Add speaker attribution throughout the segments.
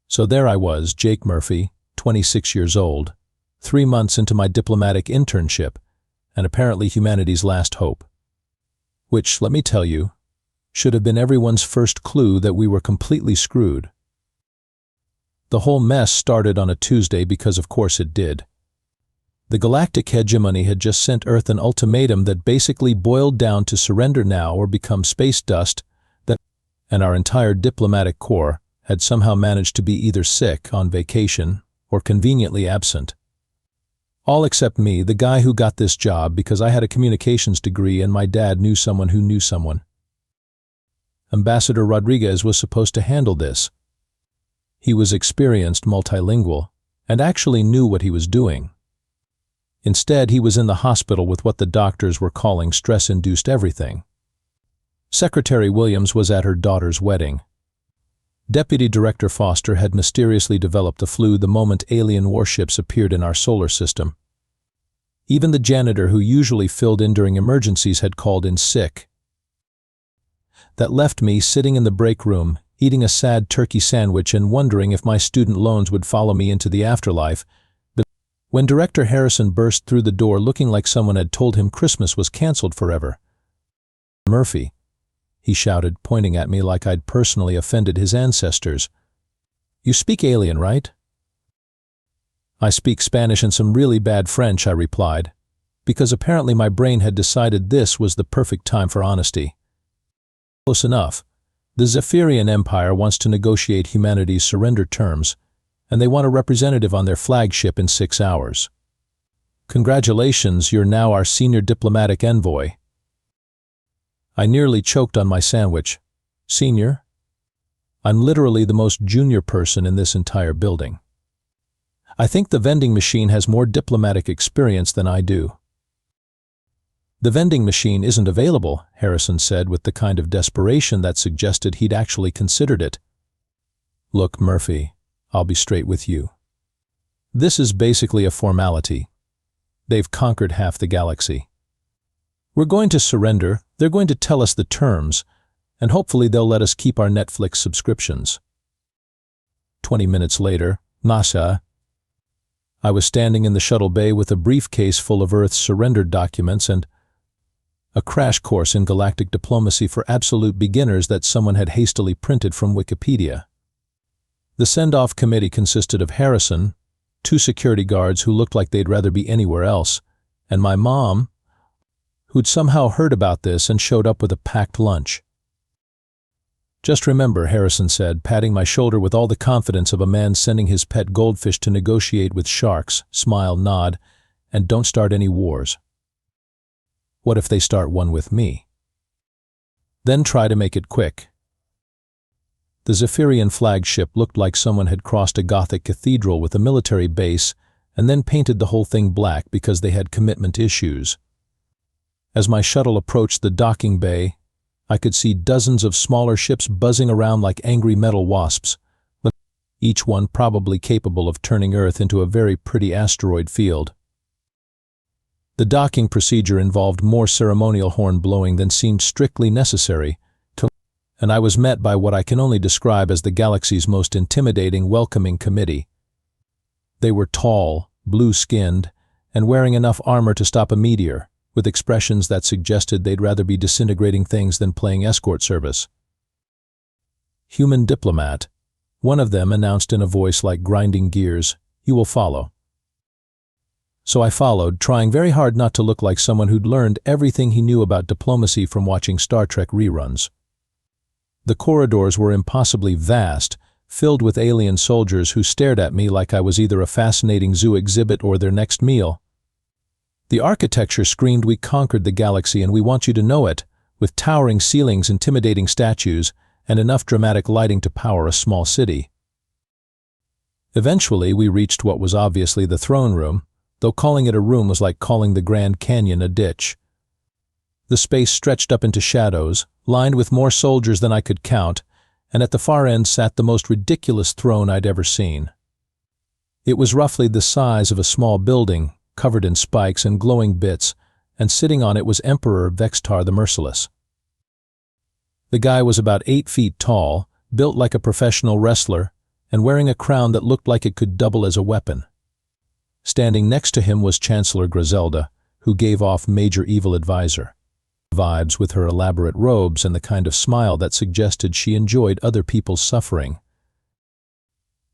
Speaker 1: So there I was, Jake Murphy, 26 years old, 3 months into my diplomatic internship, and apparently humanity's last hope. Which, let me tell you, should have been everyone's first clue that we were completely screwed. The whole mess started on a Tuesday because of course it did. The Galactic hegemony had just sent Earth an ultimatum that basically boiled down to surrender now or become space dust, and our entire diplomatic corps had somehow managed to be either sick, on vacation, or conveniently absent. All except me, the guy who got this job because I had a communications degree and my dad knew someone who knew someone. Ambassador Rodriguez was supposed to handle this. He was experienced, multilingual, and actually knew what he was doing. Instead, he was in the hospital with what the doctors were calling stress-induced everything. Secretary Williams was at her daughter's wedding. Deputy Director Foster had mysteriously developed the flu the moment alien warships appeared in our solar system. Even the janitor who usually filled in during emergencies had called in sick. That left me sitting in the break room, eating a sad turkey sandwich and wondering if my student loans would follow me into the afterlife. But when Director Harrison burst through the door looking like someone had told him Christmas was canceled forever. "Murphy," he shouted, pointing at me like I'd personally offended his ancestors. "You speak alien, right?" "I speak Spanish and some really bad French," I replied, because apparently my brain had decided this was the perfect time for honesty. "Close enough. The Zephyrian Empire wants to negotiate humanity's surrender terms, and they want a representative on their flagship in 6 hours. Congratulations, you're now our senior diplomatic envoy." I nearly choked on my sandwich. "Senior? I'm literally the most junior person in this entire building. I think the vending machine has more diplomatic experience than I do." "The vending machine isn't available," Harrison said with the kind of desperation that suggested he'd actually considered it. "Look, Murphy, I'll be straight with you. This is basically a formality. They've conquered half the galaxy. We're going to surrender, they're going to tell us the terms, and hopefully they'll let us keep our Netflix subscriptions." 20 minutes later, NASA. I was standing in the shuttle bay with a briefcase full of Earth's surrendered documents and a crash course in galactic diplomacy for absolute beginners that someone had hastily printed from Wikipedia. The send-off committee consisted of Harrison, 2 security guards who looked like they'd rather be anywhere else, and my mom, who'd somehow heard about this and showed up with a packed lunch. "Just remember," Harrison said, patting my shoulder with all the confidence of a man sending his pet goldfish to negotiate with sharks, smile, nod, and don't start any wars. What if they start one with me? Then try to make it quick. The Zephyrian flagship looked like someone had crossed a Gothic cathedral with a military base and then painted the whole thing black because they had commitment issues. As my shuttle approached the docking bay, I could see dozens of smaller ships buzzing around like angry metal wasps, each one probably capable of turning Earth into a very pretty asteroid field. The docking procedure involved more ceremonial horn blowing than seemed strictly necessary, and I was met by what I can only describe as the galaxy's most intimidating, welcoming committee. They were tall, blue-skinned, and wearing enough armor to stop a meteor, with expressions that suggested they'd rather be disintegrating things than playing escort service. "Human diplomat," one of them announced in a voice like grinding gears, "You will follow." So I followed, trying very hard not to look like someone who'd learned everything he knew about diplomacy from watching Star Trek reruns. The corridors were impossibly vast, filled with alien soldiers who stared at me like I was either a fascinating zoo exhibit or their next meal. The architecture screamed, "We conquered the galaxy and we want you to know it," with towering ceilings, intimidating statues, and enough dramatic lighting to power a small city. Eventually, we reached what was obviously the throne room, though calling it a room was like calling the Grand Canyon a ditch. The space stretched up into shadows, lined with more soldiers than I could count, and at the far end sat the most ridiculous throne I'd ever seen. It was roughly the size of a small building, covered in spikes and glowing bits, and sitting on it was Emperor Vextar the Merciless. The guy was about 8 feet tall, built like a professional wrestler, and wearing a crown that looked like it could double as a weapon. Standing next to him was Chancellor Griselda, who gave off major evil advisor vibes with her elaborate robes and the kind of smile that suggested she enjoyed other people's suffering.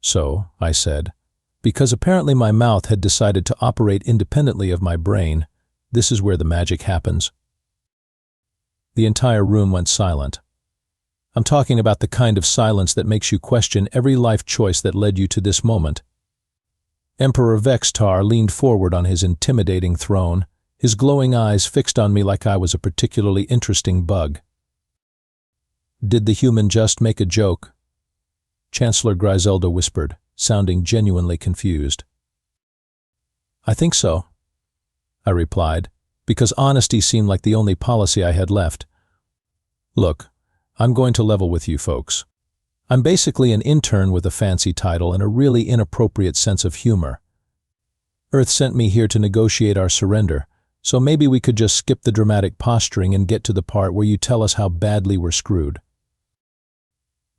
Speaker 1: So, I said, because apparently my mouth had decided to operate independently of my brain, this is where the magic happens. The entire room went silent. I'm talking about the kind of silence that makes you question every life choice that led you to this moment. Emperor Vextar leaned forward on his intimidating throne, his glowing eyes fixed on me like I was a particularly interesting bug. "Did the human just make a joke?" Chancellor Griselda whispered, sounding genuinely confused. "I think so," I replied, because honesty seemed like the only policy I had left. "Look, I'm going to level with you folks. I'm basically an intern with a fancy title and a really inappropriate sense of humor. Earth sent me here to negotiate our surrender, so maybe we could just skip the dramatic posturing and get to the part where you tell us how badly we're screwed."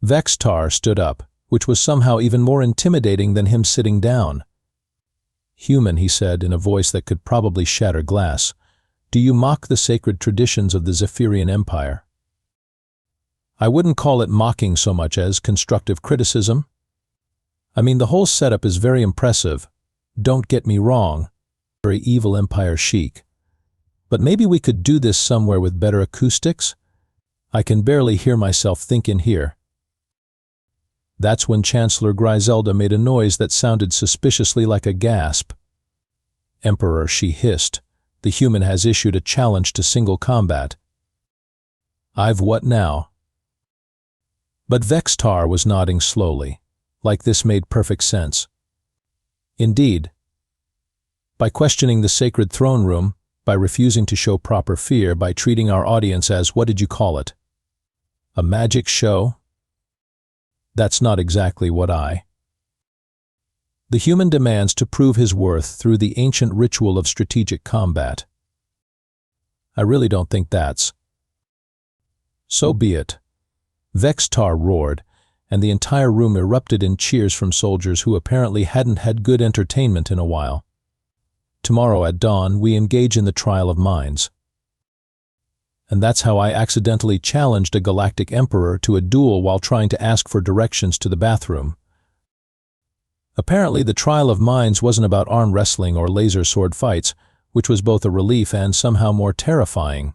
Speaker 1: Vextar stood up, which was somehow even more intimidating than him sitting down. "Human," he said in a voice that could probably shatter glass, "do you mock the sacred traditions of the Zephyrian Empire?" I wouldn't call it mocking so much as constructive criticism. I mean, the whole setup is very impressive. Don't get me wrong, very evil empire chic. But maybe we could do this somewhere with better acoustics? I can barely hear myself think in here. That's when Chancellor Griselda made a noise that sounded suspiciously like a gasp. "Emperor," she hissed, "the human has issued a challenge to single combat." "I've what now?" But Vextar was nodding slowly, like this made perfect sense. Indeed. By questioning the sacred throne room, by refusing to show proper fear, by treating our audience as, what did you call it? A magic show? That's not exactly what The human demands to prove his worth through the ancient ritual of strategic combat. I really don't think that's. So be it. Vextar roared, and the entire room erupted in cheers from soldiers who apparently hadn't had good entertainment in a while. "Tomorrow at dawn, we engage in the trial of minds." And that's how I accidentally challenged a galactic emperor to a duel while trying to ask for directions to the bathroom. Apparently, the trial of minds wasn't about arm wrestling or laser sword fights, which was both a relief and somehow more terrifying.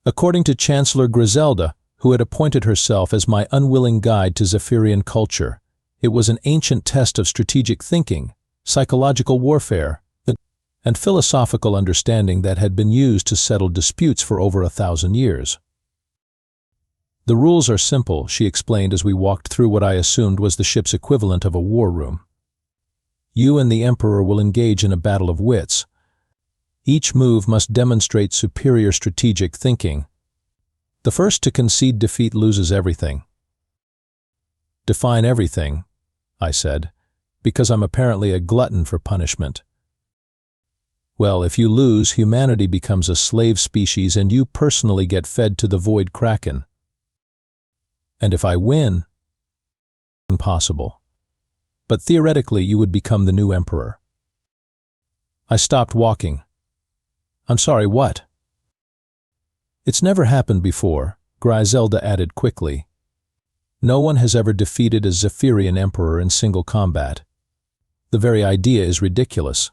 Speaker 1: According to Chancellor Griselda, who had appointed herself as my unwilling guide to Zephyrian culture, it was an ancient test of strategic thinking, psychological warfare, and philosophical understanding that had been used to settle disputes for over 1,000 years. "The rules are simple," she explained as we walked through what I assumed was the ship's equivalent of a war room. "You and the Emperor will engage in a battle of wits. Each move must demonstrate superior strategic thinking. The first to concede defeat loses everything." "Define everything," I said, because I'm apparently a glutton for punishment. "Well, if you lose, humanity becomes a slave species and you personally get fed to the Void Kraken. And if I win, impossible. But theoretically, you would become the new emperor." I stopped walking. "I'm sorry, what?" "It's never happened before," Griselda added quickly. "No one has ever defeated a Zephyrian emperor in single combat. The very idea is ridiculous."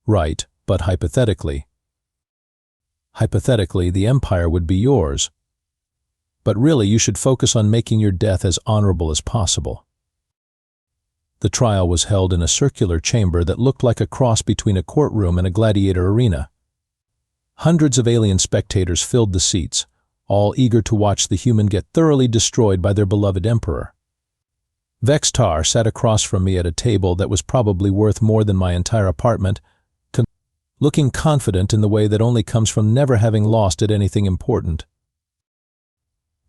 Speaker 1: "Right, but hypothetically." "Hypothetically, the empire would be yours. But really, you should focus on making your death as honorable as possible." The trial was held in a circular chamber that looked like a cross between a courtroom and a gladiator arena. Hundreds of alien spectators filled the seats, all eager to watch the human get thoroughly destroyed by their beloved emperor. Vextar sat across from me at a table that was probably worth more than my entire apartment, looking confident in the way that only comes from never having lost at anything important.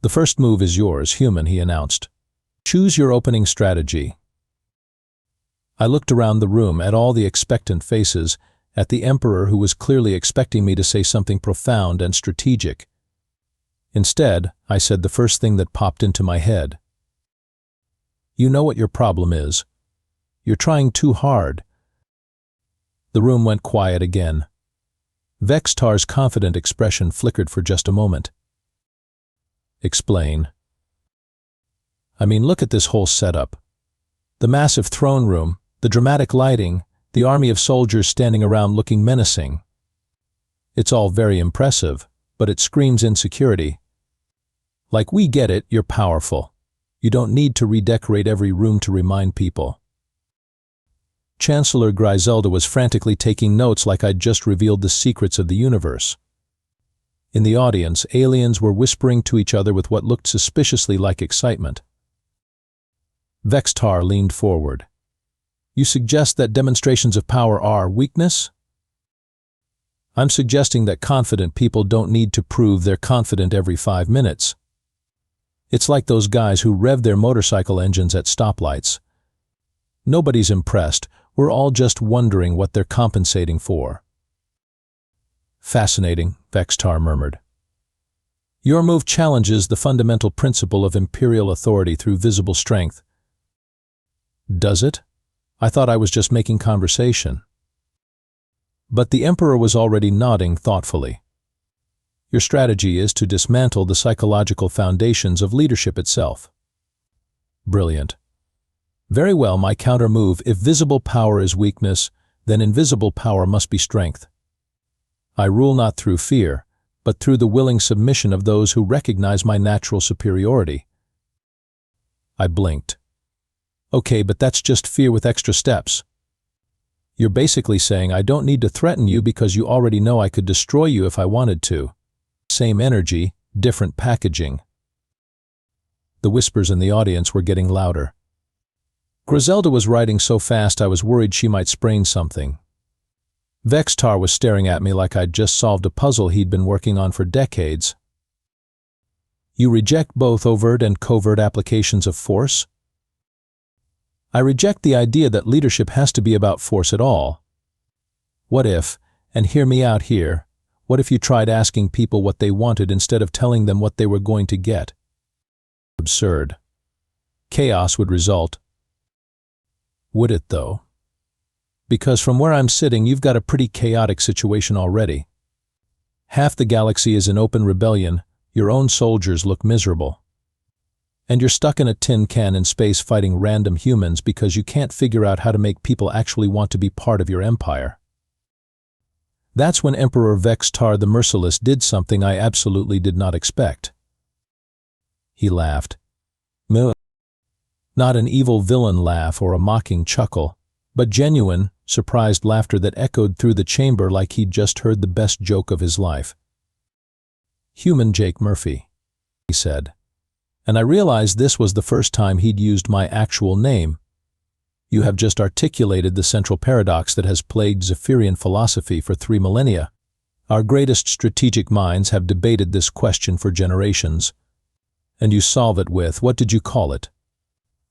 Speaker 1: "The first move is yours, human," he announced. "Choose your opening strategy." I looked around the room at all the expectant faces, at the emperor who was clearly expecting me to say something profound and strategic. Instead, I said the first thing that popped into my head. You know what your problem is. You're trying too hard. The room went quiet again. Vextar's confident expression flickered for just a moment. Explain. I mean, look at this whole setup. The massive throne room, the dramatic lighting, the army of soldiers standing around looking menacing. It's all very impressive, but it screams insecurity. Like, we get it, you're powerful. You don't need to redecorate every room to remind people. Chancellor Griselda was frantically taking notes like I'd just revealed the secrets of the universe. In the audience, aliens were whispering to each other with what looked suspiciously like excitement. Vextar leaned forward. You suggest that demonstrations of power are weakness? I'm suggesting that confident people don't need to prove they're confident every 5 minutes. It's like those guys who rev their motorcycle engines at stoplights. Nobody's impressed. We're all just wondering what they're compensating for. Fascinating, Vextar murmured. Your move challenges the fundamental principle of imperial authority through visible strength. Does it? I thought I was just making conversation. But the Emperor was already nodding thoughtfully. Your strategy is to dismantle the psychological foundations of leadership itself. Brilliant. Very well, my counter move, if visible power is weakness, then invisible power must be strength. I rule not through fear, but through the willing submission of those who recognize my natural superiority. I blinked. Okay, but that's just fear with extra steps. You're basically saying I don't need to threaten you because you already know I could destroy you if I wanted to. Same energy, different packaging. The whispers in the audience were getting louder. Griselda was writing so fast I was worried she might sprain something. Vextar was staring at me like I'd just solved a puzzle he'd been working on for decades. You reject both overt and covert applications of force? I reject the idea that leadership has to be about force at all. What if, and hear me out here, what if you tried asking people what they wanted instead of telling them what they were going to get? Absurd. Chaos would result. Would it, though? Because from where I'm sitting, you've got a pretty chaotic situation already. Half the galaxy is in open rebellion, your own soldiers look miserable. And you're stuck in a tin can in space fighting random humans because you can't figure out how to make people actually want to be part of your empire. That's when Emperor Vextar the Merciless did something I absolutely did not expect. He laughed. Not an evil villain laugh or a mocking chuckle, but genuine, surprised laughter that echoed through the chamber like he'd just heard the best joke of his life. Human Jake Murphy, he said. And I realized this was the first time he'd used my actual name. You have just articulated the central paradox that has plagued Zephyrian philosophy for 3 millennia. Our greatest strategic minds have debated this question for generations. And you solve it with, what did you call it?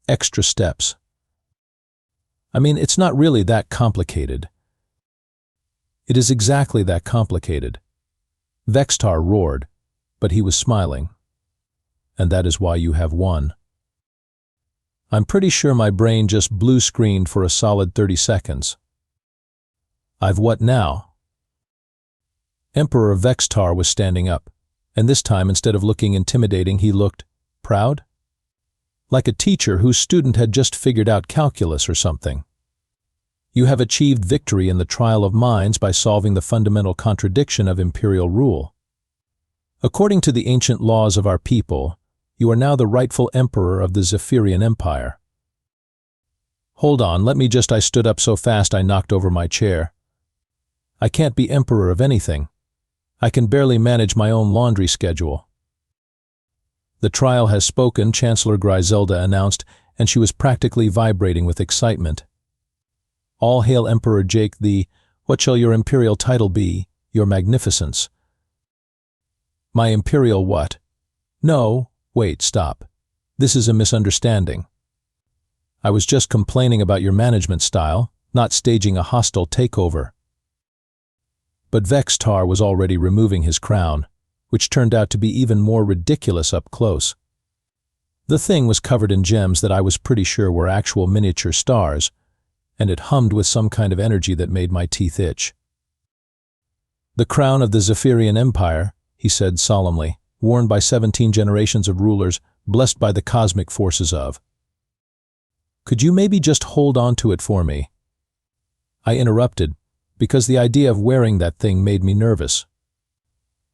Speaker 1: Extra steps. I mean, it's not really that complicated. It is exactly that complicated. Vextar roared, but he was smiling. And that is why you have won. I'm pretty sure my brain just blue-screened for a solid 30 seconds. I've what now? Emperor Vextar was standing up, and this time instead of looking intimidating, he looked proud? Like a teacher whose student had just figured out calculus or something. You have achieved victory in the trial of minds by solving the fundamental contradiction of imperial rule. According to the ancient laws of our people, you are now the rightful emperor of the Zephyrian Empire. Hold on, I stood up so fast I knocked over my chair. I can't be emperor of anything. I can barely manage my own laundry schedule. The trial has spoken, Chancellor Griselda announced, and she was practically vibrating with excitement. All hail Emperor Jake the, what shall your imperial title be, your magnificence? My imperial what? No, wait, stop. This is a misunderstanding. I was just complaining about your management style, not staging a hostile takeover. But Vextar was already removing his crown, which turned out to be even more ridiculous up close. The thing was covered in gems that I was pretty sure were actual miniature stars, and it hummed with some kind of energy that made my teeth itch. "The crown of the Zephyrian Empire," he said solemnly, "worn by 17 generations of rulers, blessed by the cosmic forces of." "Could you maybe just hold on to it for me?" I interrupted, because the idea of wearing that thing made me nervous.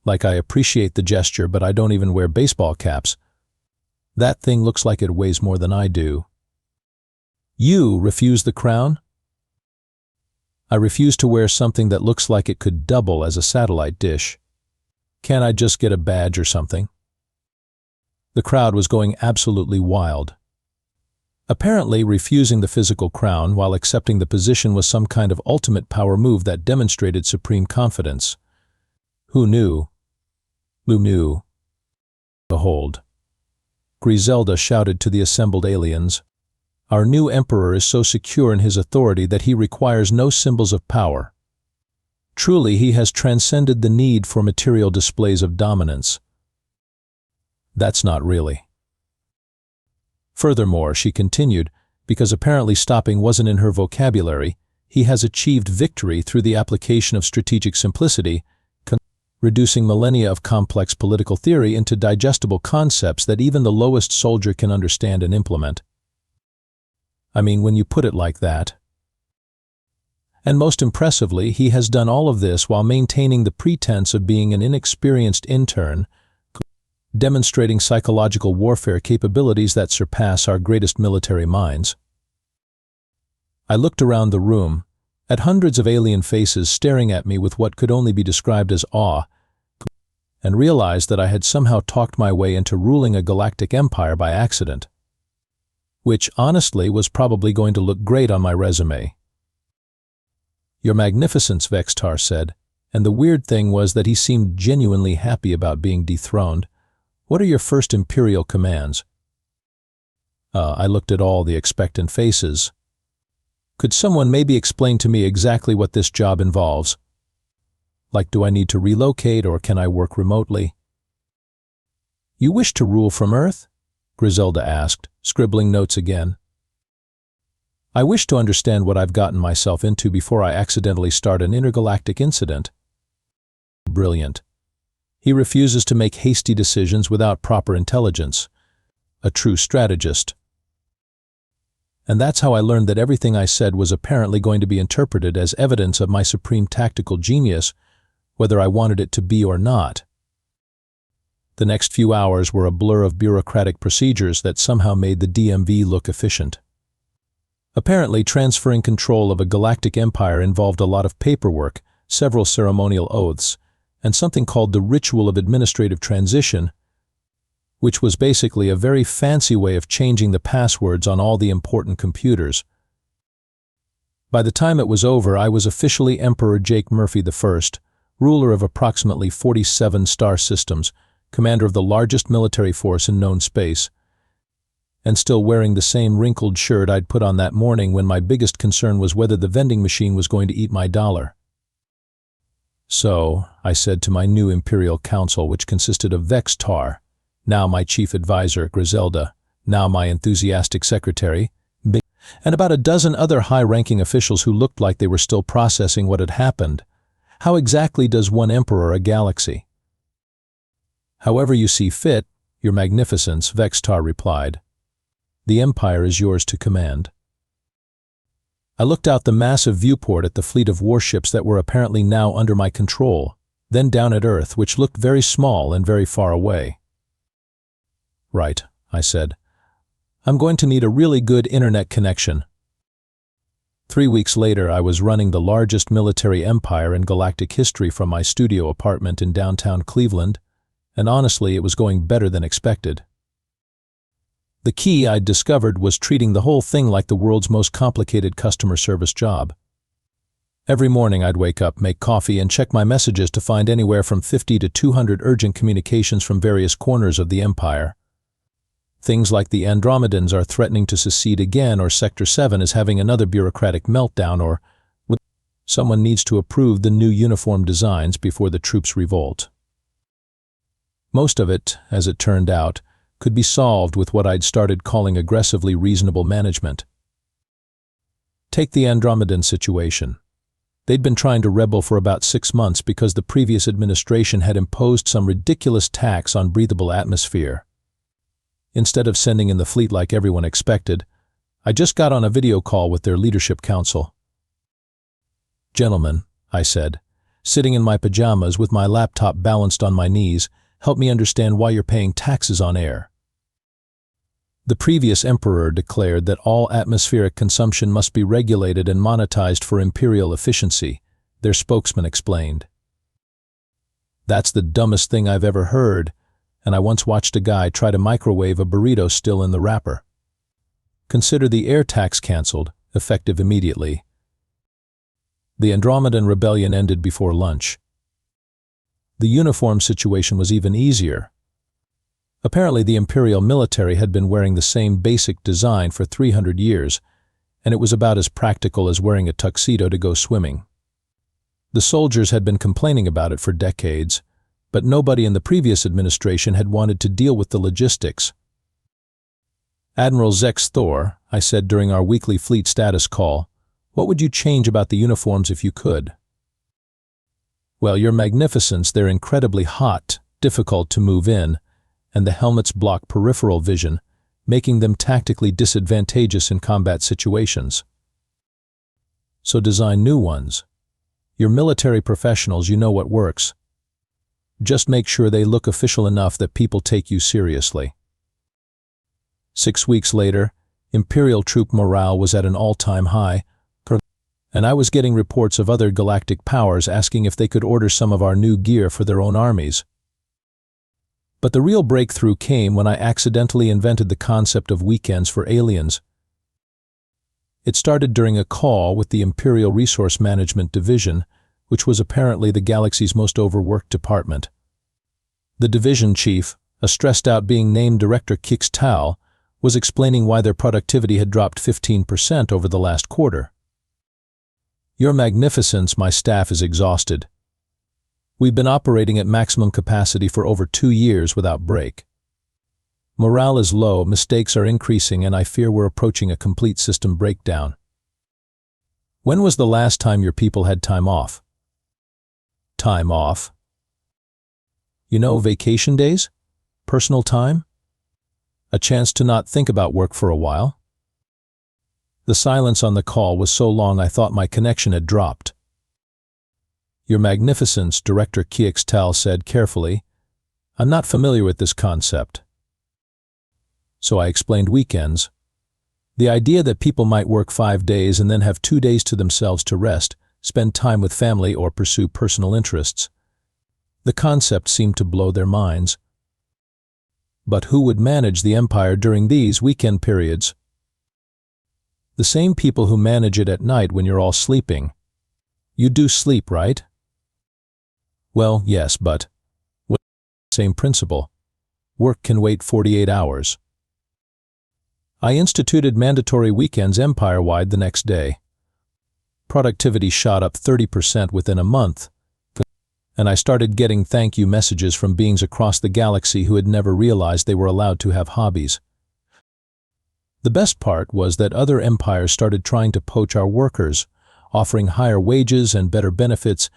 Speaker 1: Like, I appreciate the gesture, but I don't even wear baseball caps. That thing looks like it weighs more than I do. "You refuse the crown?" "I refuse to wear something that looks like it could double as a satellite dish. Can't I just get a badge or something?" The crowd was going absolutely wild. Apparently, refusing the physical crown while accepting the position was some kind of ultimate power move that demonstrated supreme confidence. Who knew? Who knew? Behold. Griselda shouted to the assembled aliens, "Our new emperor is so secure in his authority that he requires no symbols of power. Truly, he has transcended the need for material displays of dominance." That's not really. Furthermore, she continued, because apparently stopping wasn't in her vocabulary, he has achieved victory through the application of strategic simplicity, reducing millennia of complex political theory into digestible concepts that even the lowest soldier can understand and implement. I mean, when you put it like that. And most impressively, he has done all of this while maintaining the pretense of being an inexperienced intern, demonstrating psychological warfare capabilities that surpass our greatest military minds. I looked around the room, at hundreds of alien faces staring at me with what could only be described as awe, and realized that I had somehow talked my way into ruling a galactic empire by accident. Which, honestly, was probably going to look great on my resume. "Your Magnificence," Vextar said, and the weird thing was that he seemed genuinely happy about being dethroned. "What are your first imperial commands?" I looked at all the expectant faces. "Could someone maybe explain to me exactly what this job involves? Like, do I need to relocate or can I work remotely?" "You wish to rule from Earth?" Griselda asked, scribbling notes again. "I wish to understand what I've gotten myself into before I accidentally start an intergalactic incident." Brilliant. He refuses to make hasty decisions without proper intelligence. A true strategist. And that's how I learned that everything I said was apparently going to be interpreted as evidence of my supreme tactical genius, whether I wanted it to be or not. The next few hours were a blur of bureaucratic procedures that somehow made the DMV look efficient. Apparently, transferring control of a galactic empire involved a lot of paperwork, several ceremonial oaths, and something called the Ritual of Administrative Transition, which was basically a very fancy way of changing the passwords on all the important computers. By the time it was over, I was officially Emperor Jake Murphy I, ruler of approximately 47 star systems, commander of the largest military force in known space, and still wearing the same wrinkled shirt I'd put on that morning when my biggest concern was whether the vending machine was going to eat my dollar. "So," I said to my new Imperial Council, which consisted of Vextar, now my chief advisor, Griselda, now my enthusiastic secretary, and about a dozen other high-ranking officials who looked like they were still processing what had happened, "how exactly does one emperor a galaxy?" "However you see fit, Your Magnificence," Vextar replied. "The empire is yours to command." I looked out the massive viewport at the fleet of warships that were apparently now under my control, then down at Earth, which looked very small and very far away. "Right," I said. "I'm going to need a really good internet connection." 3 weeks later, I was running the largest military empire in galactic history from my studio apartment in downtown Cleveland, and honestly, it was going better than expected. The key I'd discovered was treating the whole thing like the world's most complicated customer service job. Every morning I'd wake up, make coffee, and check my messages to find anywhere from 50 to 200 urgent communications from various corners of the empire. Things like the Andromedans are threatening to secede again, or Sector 7 is having another bureaucratic meltdown, or someone needs to approve the new uniform designs before the troops revolt. Most of it, as it turned out, could be solved with what I'd started calling aggressively reasonable management. Take the Andromedan situation. They'd been trying to rebel for about 6 months because the previous administration had imposed some ridiculous tax on breathable atmosphere. Instead of sending in the fleet like everyone expected, I just got on a video call with their leadership council. "Gentlemen," I said, sitting in my pajamas with my laptop balanced on my knees, "help me understand why you're paying taxes on air." The previous emperor declared that all atmospheric consumption must be regulated and monetized for imperial efficiency, their spokesman explained. "That's the dumbest thing I've ever heard, and I once watched a guy try to microwave a burrito still in the wrapper. Consider the air tax canceled, effective immediately." The Andromedan rebellion ended before lunch. The uniform situation was even easier. Apparently the imperial military had been wearing the same basic design for 300 years, and it was about as practical as wearing a tuxedo to go swimming. The soldiers had been complaining about it for decades, but nobody in the previous administration had wanted to deal with the logistics. "Admiral Zex Thor," I said during our weekly fleet status call, "what would you change about the uniforms if you could?" "Well, Your Magnificence, they're incredibly hot, difficult to move in, and the helmets block peripheral vision, making them tactically disadvantageous in combat situations. So design new ones. You're military professionals, you know what works. Just make sure they look official enough that people take you seriously." 6 weeks later, Imperial troop morale was at an all-time high, and I was getting reports of other galactic powers asking if they could order some of our new gear for their own armies. But the real breakthrough came when I accidentally invented the concept of weekends for aliens. It started during a call with the Imperial Resource Management Division, which was apparently the galaxy's most overworked department. The division chief, a stressed-out being named Director Kix Tal, was explaining why their productivity had dropped 15% over the last quarter. "Your Magnificence, my staff is exhausted. We've been operating at maximum capacity for over 2 years without break. Morale is low, mistakes are increasing, and I fear we're approaching a complete system breakdown." "When was the last time your people had time off?" "Time off? You know, vacation days? Personal time? A chance to not think about work for a while?" The silence on the call was so long I thought my connection had dropped. "Your Magnificence," Director Kix Tal said carefully, "I'm not familiar with this concept." So I explained weekends. The idea that people might work 5 days and then have 2 days to themselves to rest, spend time with family, or pursue personal interests. The concept seemed to blow their minds. But who would manage the empire during these weekend periods? The same people who manage it at night when you're all sleeping. You do sleep, right? Well, yes, but same principle. Work can wait 48 hours. I instituted mandatory weekends empire-wide the next day. Productivity shot up 30% within a month, and I started getting thank you messages from beings across the galaxy who had never realized they were allowed to have hobbies. The best part was that other empires started trying to poach our workers, offering higher wages and better benefits,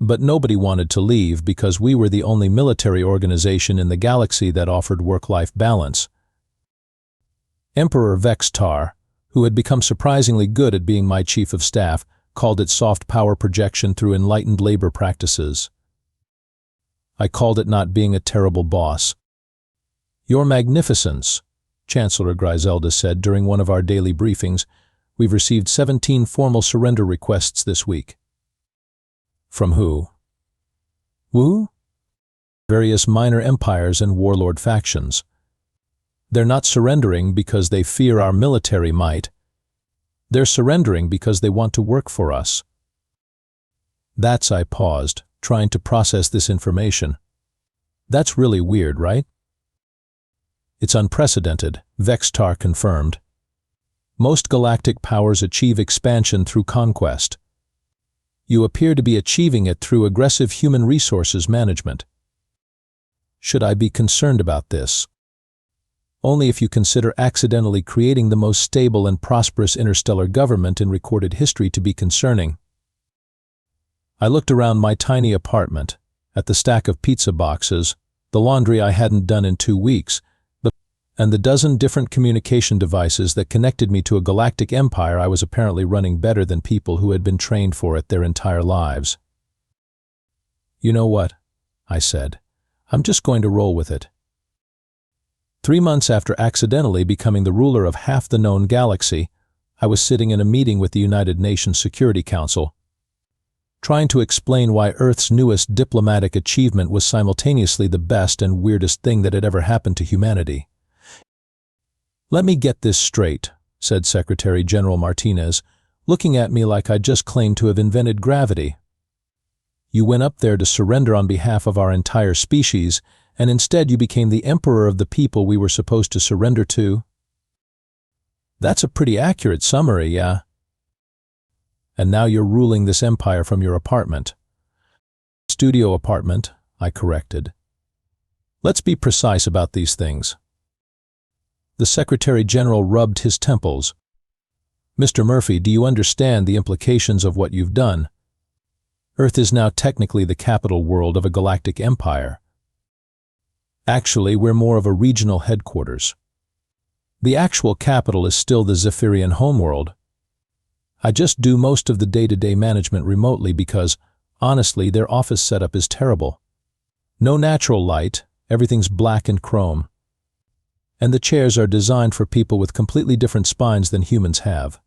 Speaker 1: but nobody wanted to leave because we were the only military organization in the galaxy that offered work-life balance. Emperor Vextar, who had become surprisingly good at being my chief of staff, called it soft power projection through enlightened labor practices. I called it not being a terrible boss. "Your Magnificence," Chancellor Griselda said during one of our daily briefings, "we've received 17 formal surrender requests this week." "From who?" "Who?" "Various minor empires and warlord factions. They're not surrendering because they fear our military might. They're surrendering because they want to work for us." I paused, trying to process this information. "That's really weird, right?" "It's unprecedented," Vextar confirmed. "Most galactic powers achieve expansion through conquest. You appear to be achieving it through aggressive human resources management. Should I be concerned about this?" only if you consider accidentally creating the most stable and prosperous interstellar government in recorded history to be concerning. I looked around my tiny apartment, at the stack of pizza boxes, the laundry I hadn't done in 2 weeks, and the dozen different communication devices that connected me to a galactic empire I was apparently running better than people who had been trained for it their entire lives. "You know what?" I said. "I'm just going to roll with it." 3 months after accidentally becoming the ruler of half the known galaxy, I was sitting in a meeting with the United Nations Security Council, trying to explain why Earth's newest diplomatic achievement was simultaneously the best and weirdest thing that had ever happened to humanity. "Let me get this straight," said Secretary General Martinez, looking at me like I'd just claimed to have invented gravity. "You went up there to surrender on behalf of our entire species, and instead you became the emperor of the people we were supposed to surrender to?" "That's a pretty accurate summary, yeah." "And now you're ruling this empire from your apartment." "Studio apartment," I corrected. "Let's be precise about these things." The Secretary General rubbed his temples. "Mr. Murphy, do you understand the implications of what you've done? Earth is now technically the capital world of a galactic empire. Actually, we're more of a regional headquarters. The actual capital is still the Zephyrian homeworld. I just do most of the day-to-day management remotely because, honestly, their office setup is terrible. No natural light, everything's black and chrome. And the chairs are designed for people with completely different spines than humans have."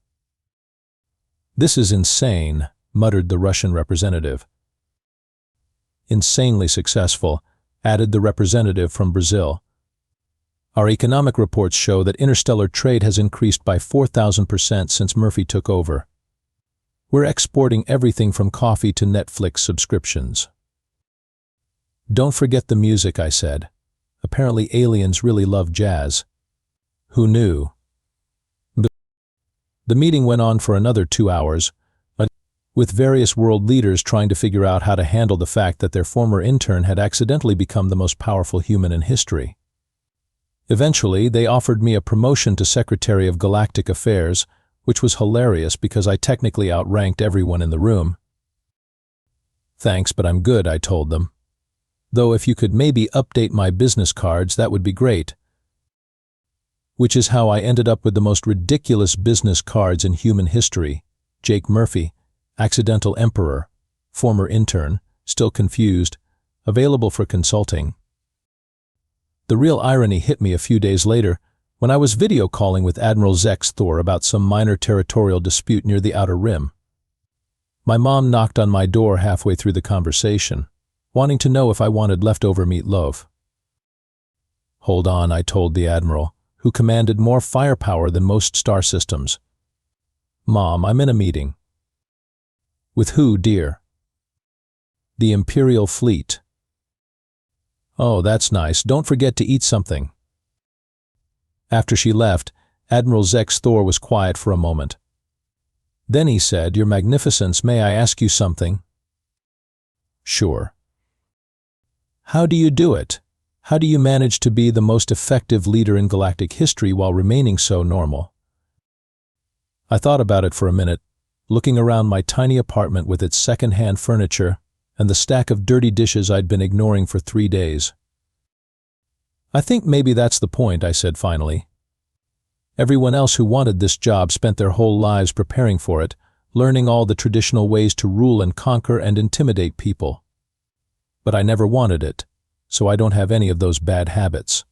Speaker 1: "This is insane," muttered the Russian representative. "Insanely successful," added the representative from Brazil. "Our economic reports show that interstellar trade has increased by 4,000% since Murphy took over. We're exporting everything from coffee to Netflix subscriptions." "Don't forget the music," I said. "Apparently aliens really love jazz." "Who knew?" The meeting went on for another 2 hours, with various world leaders trying to figure out how to handle the fact that their former intern had accidentally become the most powerful human in history. Eventually, they offered me a promotion to Secretary of Galactic Affairs, which was hilarious because I technically outranked everyone in the room. "Thanks, but I'm good," I told them. "Though if you could maybe update my business cards, that would be great." Which is how I ended up with the most ridiculous business cards in human history. Jake Murphy, accidental emperor, former intern, still confused, available for consulting. The real irony hit me a few days later when I was video calling with Admiral Zex Thor about some minor territorial dispute near the Outer Rim. My mom knocked on my door halfway through the conversation, wanting to know if I wanted leftover meatloaf. "Hold on," I told the Admiral, who commanded more firepower than most star systems. "Mom, I'm in a meeting." "With who, dear?" "The Imperial Fleet." "Oh, that's nice. Don't forget to eat something." After she left, Admiral Zex Thor was quiet for a moment. Then he said, "Your Magnificence, may I ask you something?" "Sure." "How do you do it? How do you manage to be the most effective leader in galactic history while remaining so normal?" I thought about it for a minute, looking around my tiny apartment with its second-hand furniture and the stack of dirty dishes I'd been ignoring for 3 days. "I think maybe that's the point," I said finally. "Everyone else who wanted this job spent their whole lives preparing for it, learning all the traditional ways to rule and conquer and intimidate people. But I never wanted it, so I don't have any of those bad habits.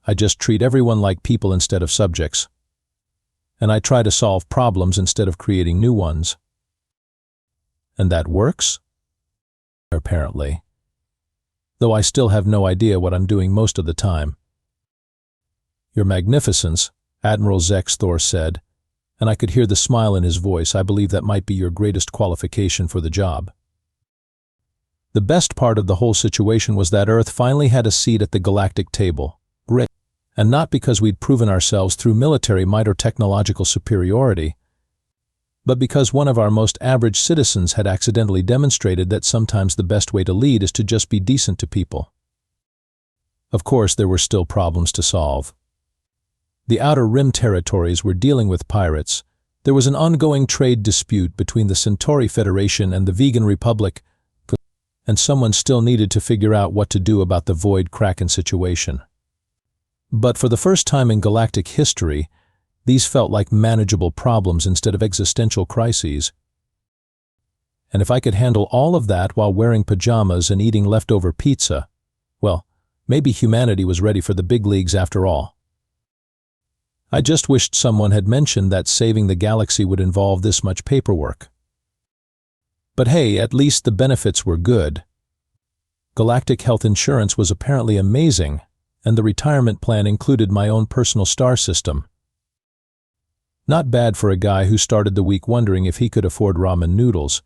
Speaker 1: I just treat everyone like people instead of subjects. And I try to solve problems instead of creating new ones." "And that works?" "Apparently. Though I still have no idea what I'm doing most of the time." "Your Magnificence," Admiral Zex Thor said, and I could hear the smile in his voice, "I believe that might be your greatest qualification for the job." The best part of the whole situation was that Earth finally had a seat at the galactic table. And not because we'd proven ourselves through military might or technological superiority, but because one of our most average citizens had accidentally demonstrated that sometimes the best way to lead is to just be decent to people. Of course, there were still problems to solve. The Outer Rim territories were dealing with pirates. There was an ongoing trade dispute between the Centauri Federation and the Vegan Republic, and someone still needed to figure out what to do about the Void Kraken situation. But for the first time in galactic history, these felt like manageable problems instead of existential crises. And if I could handle all of that while wearing pajamas and eating leftover pizza, well, maybe humanity was ready for the big leagues after all. I just wished someone had mentioned that saving the galaxy would involve this much paperwork. But hey, at least the benefits were good. Galactic health insurance was apparently amazing, and the retirement plan included my own personal star system. Not bad for a guy who started the week wondering if he could afford ramen noodles.